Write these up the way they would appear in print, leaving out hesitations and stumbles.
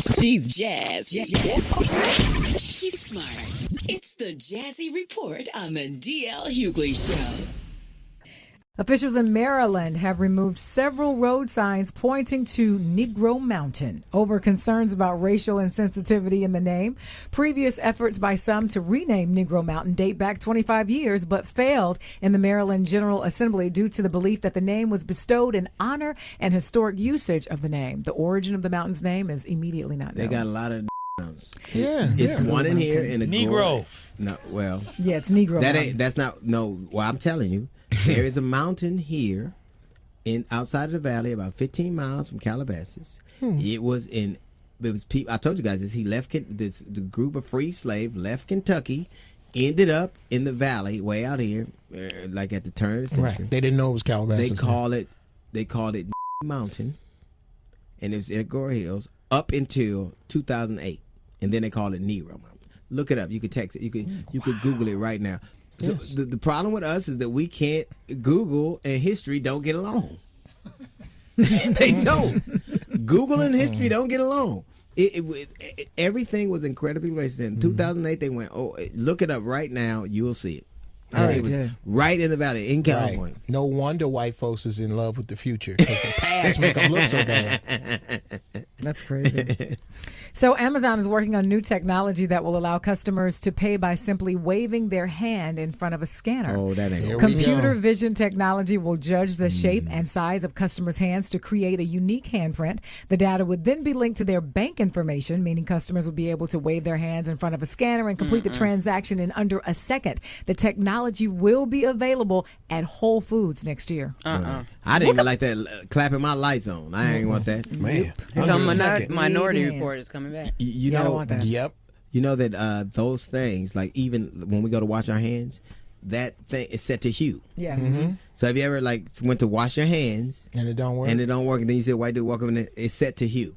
She's Jazz. She's smart. It's the Jazzy Report on the DL Hughley Show. Officials in Maryland have removed several road signs pointing to Negro Mountain over concerns about racial insensitivity in the name. Previous efforts by some to rename Negro Mountain date back 25 years, but failed in the Maryland General Assembly due to the belief that the name was bestowed in honor and historic usage of the name. The origin of the mountain's name is immediately not known. They got a lot of mountains. It's one in here in a Negro. No, well, yeah, it's Negro. That's not. No, well, I'm telling you, there is a mountain here, outside of the valley, about 15 miles from Calabasas. It was people. I told you guys this. He left the group of free slaves left Kentucky, ended up in the valley way out here, like at the turn of the century. Right. They didn't know it was Calabasas. They called it Mountain, and it was in Agora Hills up until 2008, and then they called it Negro Mountain. Look it up. You could text it. You could Google it right now. So Yes. the problem with us is that we can't. Google and history don't get along. They don't. Google and history don't get along. Everything was incredibly racist. In 2008, they went, look it up right now. You'll see it. And it was right in the valley in California. Right. No wonder white folks is in love with the future, because the past make them look so bad. That's crazy. So Amazon is working on new technology that will allow customers to pay by simply waving their hand in front of a scanner. Oh, that ain't Computer vision technology will judge the shape and size of customers' hands to create a unique handprint. The data would then be linked to their bank information, meaning customers would be able to wave their hands in front of a scanner and complete the transaction in under a second. The technology will be available at Whole Foods next year. I didn't even like that clapping my lights on. I ain't want that. Man. Minority Report is coming back. You Yeah, I know, want that. Yep. you know that those things, like even when we go to wash our hands, that thing is set to hue. Yeah. So have you ever went to wash your hands And it don't work. and then you see a white dude walking in, it's set to hue.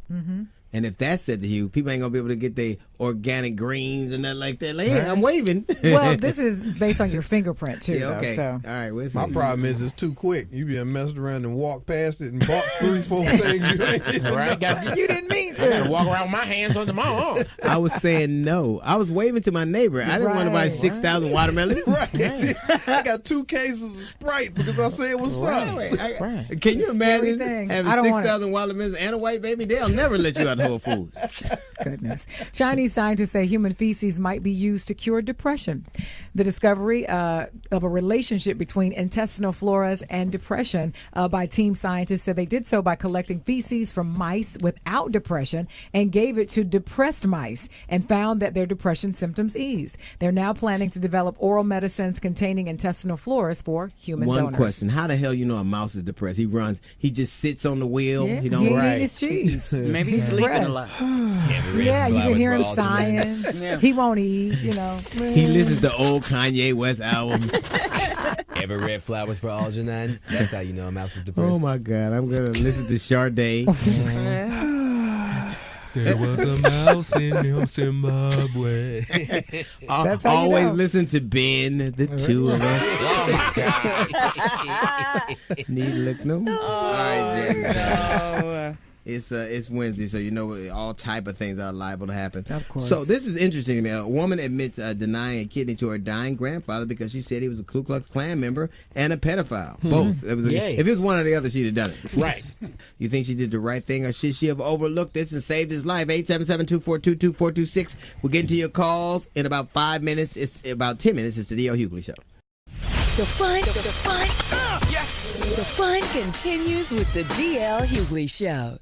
And if that's set to hue, people ain't gonna be able to get their organic greens and nothing like that. Like, hey, I'm waving. Well, this is based on your fingerprint too. Yeah, okay. Though, so. All right, we'll see. My problem is it's too quick. You be messed around and walk past it and bought 3-4 things you ain't even Right? You didn't mean I gotta to. walk around with my hands under my arm. I was saying no. I was waving to my neighbor. I didn't want to buy Right, 6,000 watermelons. Right. I got 2 cases of Sprite because I said what's up. Right. Can you imagine thing. having I don't want it. 6,000 watermelons and a white baby? They'll never let you out of Whole Foods. Goodness. Chinese scientists say human feces might be used to cure depression. The discovery of a relationship between intestinal floras and depression by team scientists said they did so by collecting feces from mice without depression and gave it to depressed mice and found that their depression symptoms eased. They're now planning to develop oral medicines containing intestinal floras for human One donors. question. How the hell you know a mouse is depressed? He just sits on the wheel. Yeah, He don't he ain't Right. eat his cheese. Maybe he's sleeping a lot. Yeah, you can hear him sighing. Yeah. He won't eat, He listens to old Kanye West albums. Ever red flowers for Algernon? That's how you know a mouse is depressed. Oh my God, I'm gonna listen to Sade. There was a mouse in Zimbabwe. That's how you Always know. listen to Ben, the two of us. Oh my God. Need to look no more. All right, Jen. Oh, It's Wednesday, so you know all type of things are liable to happen. Of course. So this is interesting to me. A woman admits denying a kidney to her dying grandfather because she said he was a Ku Klux Klan member and a pedophile. Both. Yay. If it was one or the other, she'd have done it. Right. You think she did the right thing, or should she have overlooked this and saved his life? 877-242-2426. We'll get into your calls in about 5 minutes. It's about 10 minutes. It's the D.L. Hughley Show. The fun continues with the DL Hughley Show.